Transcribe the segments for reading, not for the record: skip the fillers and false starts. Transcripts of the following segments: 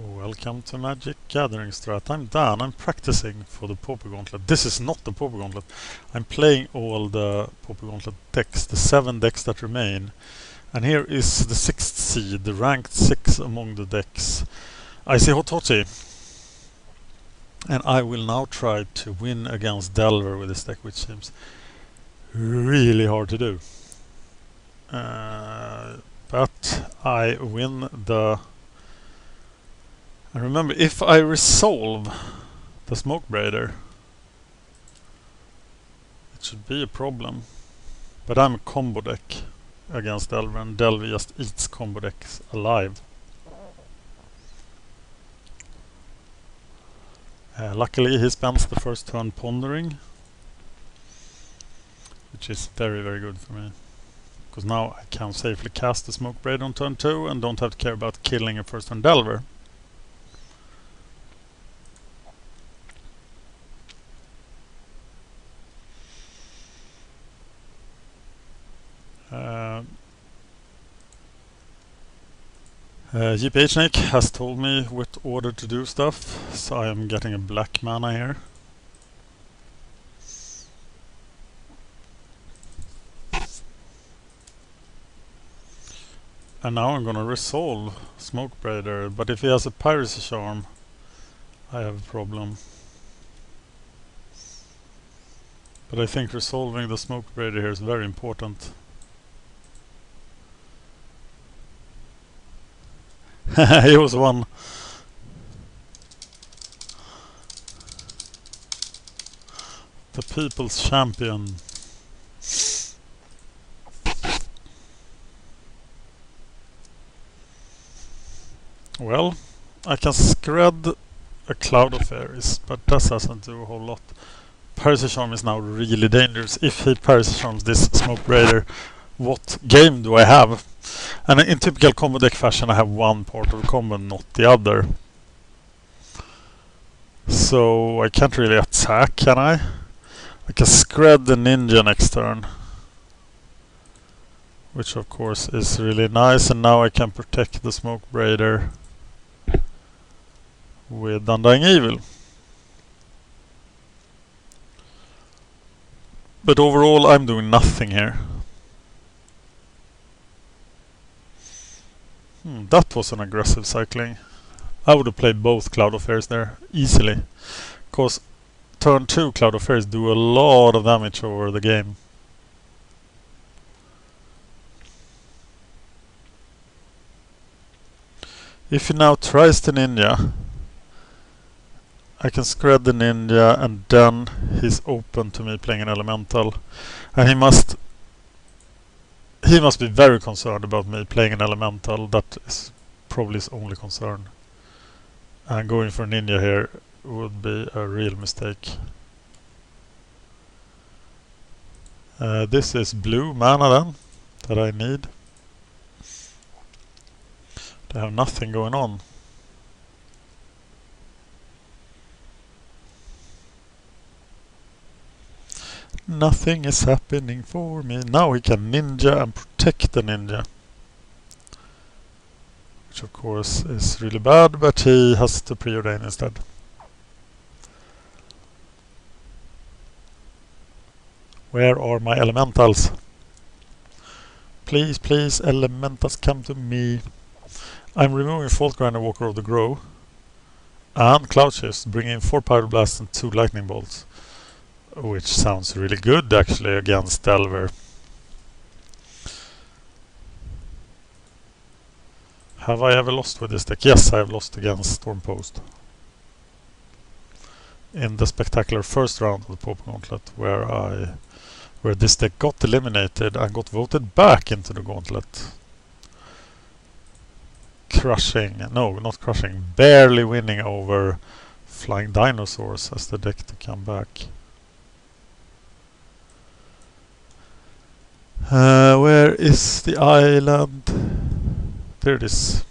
Welcome to MagicGatheringStrat. I'm Dan. I'm practicing for the Pauper Gauntlet. This is not the Pauper Gauntlet. I'm playing all the Pauper Gauntlet decks, the 7 decks that remain. And here is the 6th seed, the ranked 6 among the decks, Icy Hot Hottie. And I will now try to win against Delver with this deck, which seems really hard to do. But I win the... And remember, if I resolve the Smoke Braider, it should be a problem. But I'm a combo deck against Delver, and Delver just eats combo decks alive. Luckily he spends the first turn pondering, which is very, very good for me. Because now I can safely cast the Smoke Braider on turn 2 and don't have to care about killing a first turn Delver. UB Trinket has told me what order to do stuff, so I am getting a black mana here. And now I'm gonna resolve Smoke Braider, but if he has a Piracy Charm, I have a problem. But I think resolving the Smoke Braider here is very important. He was one. The people's champion. Well, I can scred a Cloud of Fairies, but that doesn't do a whole lot. Piracy Charm is now really dangerous. If he Piracy Charms this Smoke Braider, what game do I have? And in typical combo deck fashion, I have one part of the combo, not the other. So I can't really attack, can I? I can scred the Ninja next turn, which of course is really nice, and now I can protect the Smoke Braider with Undying Evil. But overall I'm doing nothing here. That was an aggressive cycling. I would have played both Cloud of Fairies there easily, because turn 2 Cloud of Fairies do a lot of damage over the game. If he now tries the Ninja, I can scred the Ninja, and then he's open to me playing an Elemental, and he must be very concerned about me playing an Elemental. That is probably his only concern. And going for Ninja here would be a real mistake. This is blue mana then, that I need. I have nothing going on. Nothing is happening for me. Now he can Ninja and protect the Ninja, which of course is really bad, but he has to preordain instead. Where are my elementals? Please, please, elementals, come to me. I'm removing Fault Grinder, Walker of the Grove, and Cloud Shift, bringing 4 Powder Blasts and 2 Lightning Bolts, which sounds really good actually against Delver. Have I ever lost with this deck? Yes, I have lost against Stormpost in the spectacular first round of the Pauper Gauntlet, where this deck got eliminated and got voted back into the Gauntlet. Barely winning over Flying Dinosaurs as the deck to come back. Where is the island? There it is.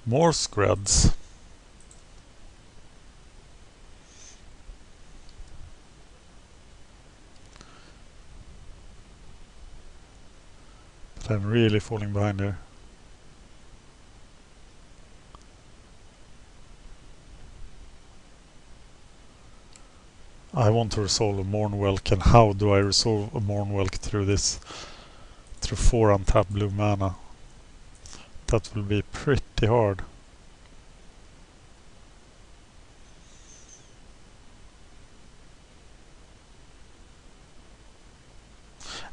More screds. But I'm really falling behind here. I want to resolve a Mournwelk, and how do I resolve a Mournwelk through this? Through 4 untapped blue mana. That will be pretty hard.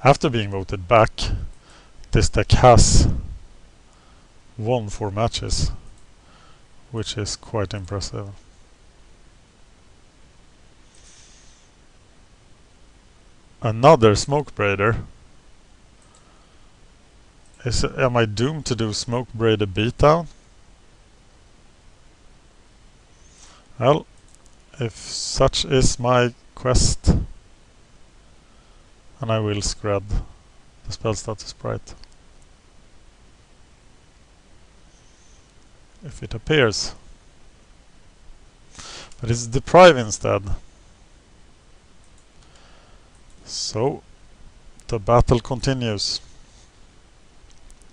After being voted back, this deck has won 4 matches, which is quite impressive. Another Smoke Braider. Am I doomed to do Smoke Braider beatdown? Well, if such is my quest, and I will scrub the spell status sprite. If it appears. But it's deprive instead. So the battle continues.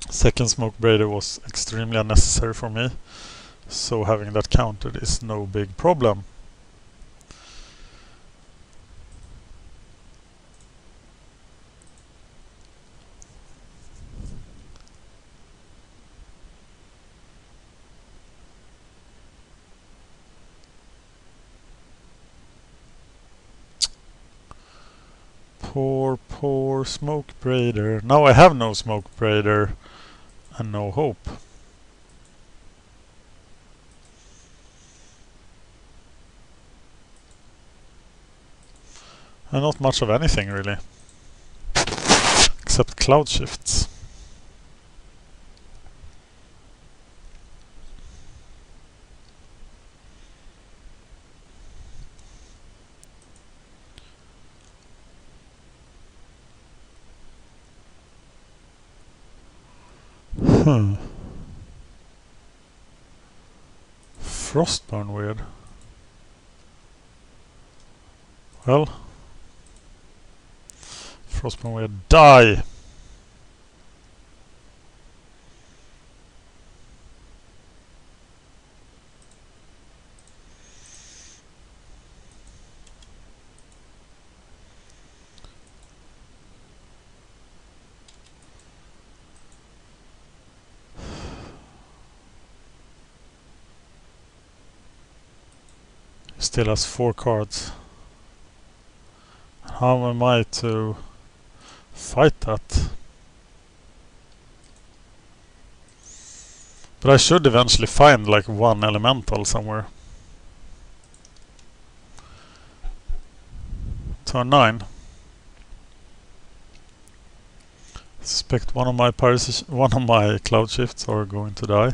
Second Smoke Braider was extremely unnecessary for me, so having that countered is no big problem. Poor Smoke Braider. Now I have no Smoke Braider and no hope. And not much of anything really. Except cloud shifts. Frostburn weird. Well, Frostburn weird, die! Still has 4 cards. How am I to fight that? But I should eventually find like 1 elemental somewhere. Turn 9. Suspect one of my cloud shifts are going to die.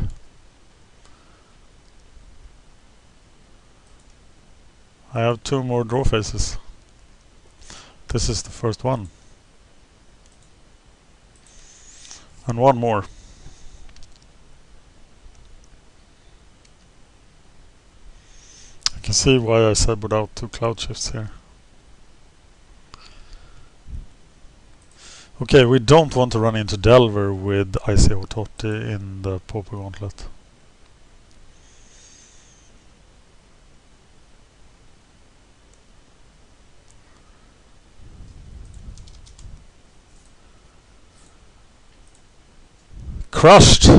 I have 2 more draw phases. This is the first one. And 1 more. I can see why I said without 2 cloud shifts here. Okay, we don't want to run into Delver with Icy Hot Hottie in the Pauper Gauntlet. Crushed!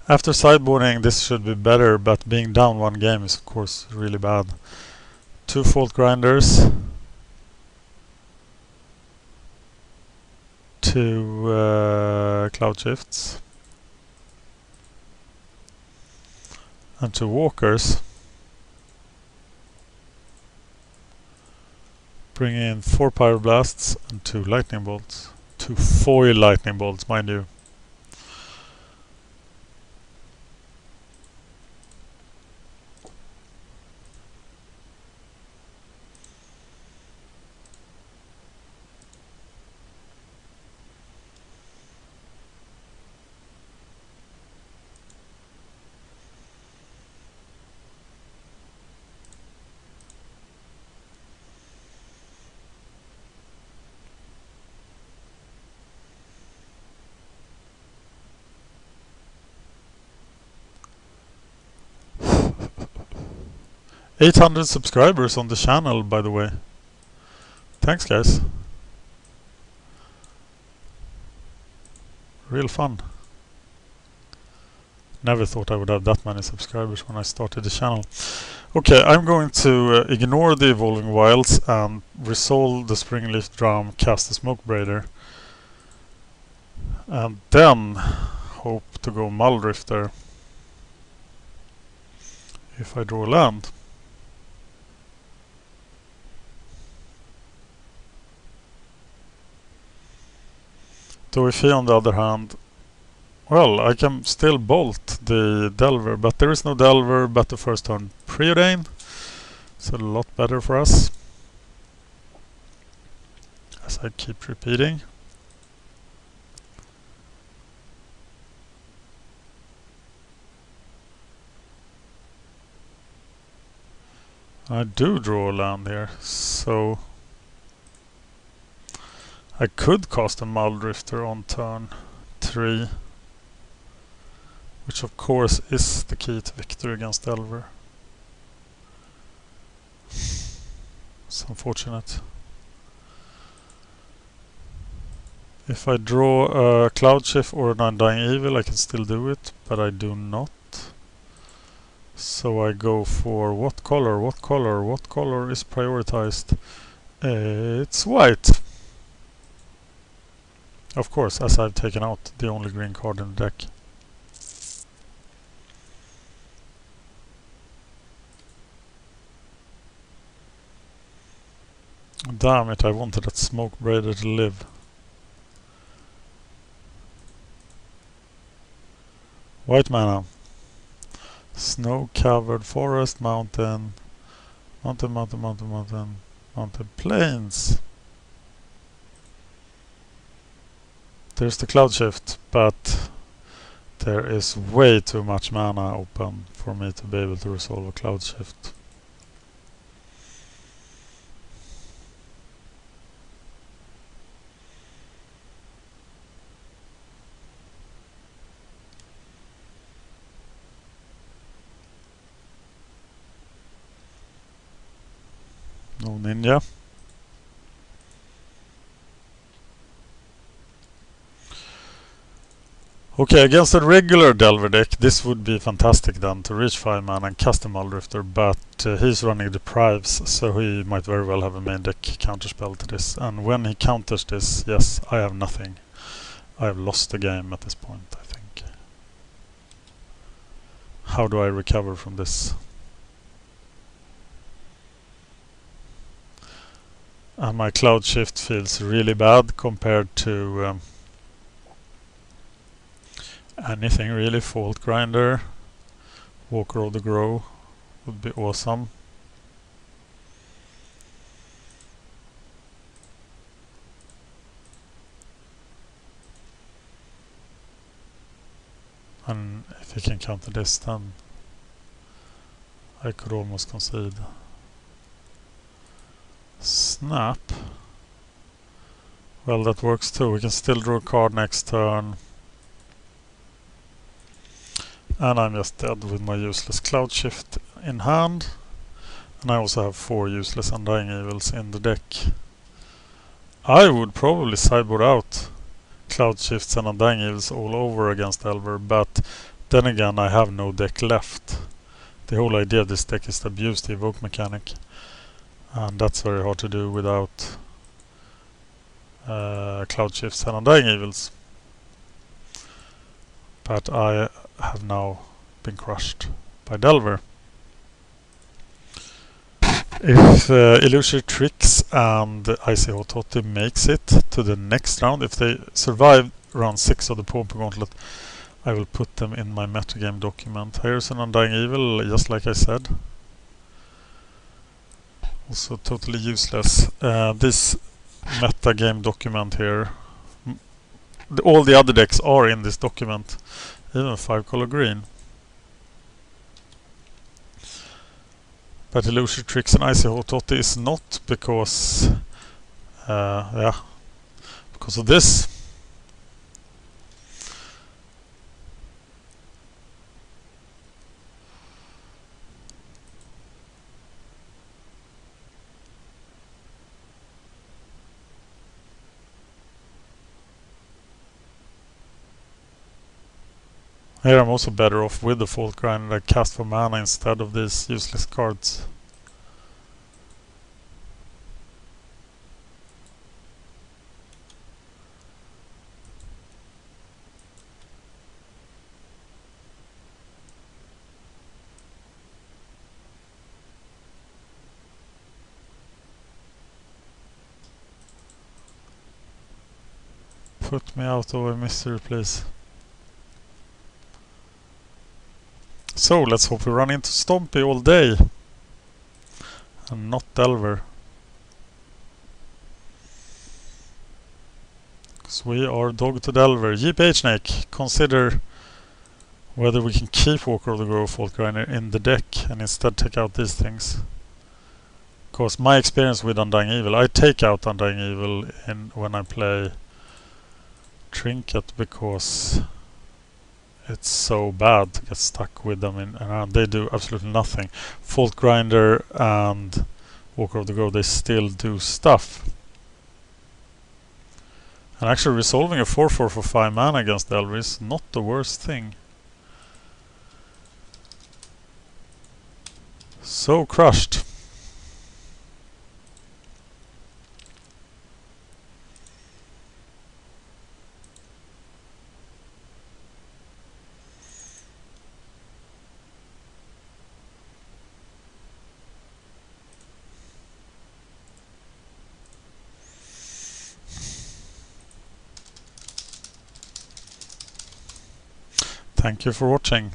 After sideboarding this should be better, but being down 1 game is of course really bad. 2 Fault Grinders. 2 cloud shifts. And 2 walkers. Bring in 4 Pyroblasts and 2 lightning bolts. 2 foil lightning bolts, mind you. 800 subscribers on the channel, by the way. Thanks, guys. Real fun. Never thought I would have that many subscribers when I started the channel. Okay, I'm going to ignore the Evolving Wilds and resolve the Springleaf Drum, cast the Smoke Braider, and then hope to go Muldrifter if I draw land. Toifi, on the other hand, well, I can still bolt the Delver, but there is no Delver, but the first turn Preordain. It's a lot better for us, as I keep repeating. I do draw a land here, so I could cast a Muldrifter on turn 3, which of course is the key to victory against Delver. It's unfortunate. If I draw a Cloud Shift or an Undying Evil, I can still do it, but I do not. So I go for what color? What color? What color is prioritized? It's white. Of course, as I've taken out the only green card in the deck. Damn it, I wanted that Smoke Braider to live. White mana. Snow-covered forest, mountain, mountain plains. There's the Cloud Shift, but there is way too much mana open for me to be able to resolve a Cloud Shift. No ninja. Okay, against a regular Delver deck, this would be fantastic then to reach 5 mana and cast a Muldrifter, but he's running Deprives, so he might very well have a main deck counterspell to this. And when he counters this, yes, I have nothing. I have lost the game at this point, I think. How do I recover from this? And my Cloud Shift feels really bad compared to anything really. Fault Grinder, Walker of the Grove would be awesome. And if he can counter this, then I could almost concede. Snap. Well, that works too. We can still draw a card next turn. And I'm just dead with my useless Cloud Shift in hand. And I also have 4 useless Undying Evils in the deck. I would probably sideboard out Cloud Shifts and Undying Evils all over against Delver, but then again I have no deck left. The whole idea of this deck is to abuse the evoke mechanic, and that's very hard to do without Cloud Shifts and Undying Evils. But I have now been crushed by Delver. If Illusory Tricks and Icy Hot Hottie makes it to the next round, if they survive round 6 of the Pauper Gauntlet, I will put them in my metagame document. Here's an Undying Evil, just like I said. Also totally useless. This metagame document here, all the other decks are in this document, even 5-color green. But Illusory Tricks and Icy Hot Hottie is not, because because of this. Here I'm also better off with the Fault Grinder. I cast for mana instead of these useless cards. Put me out of a misery, please. So let's hope we run into Stompy all day. And not Delver. Because we are dog to Delver. GPH Snake, consider whether we can keep Walker of the Grove Fault Grinder in the deck and instead take out these things. Because my experience with Undying Evil, I take out Undying Evil when I play Trinket because it's so bad to get stuck with them and they do absolutely nothing. Fault Grinder and Walker of the Grove, they still do stuff. And actually resolving a 4/4 for 5 mana against Delver is not the worst thing. So crushed. Thank you for watching.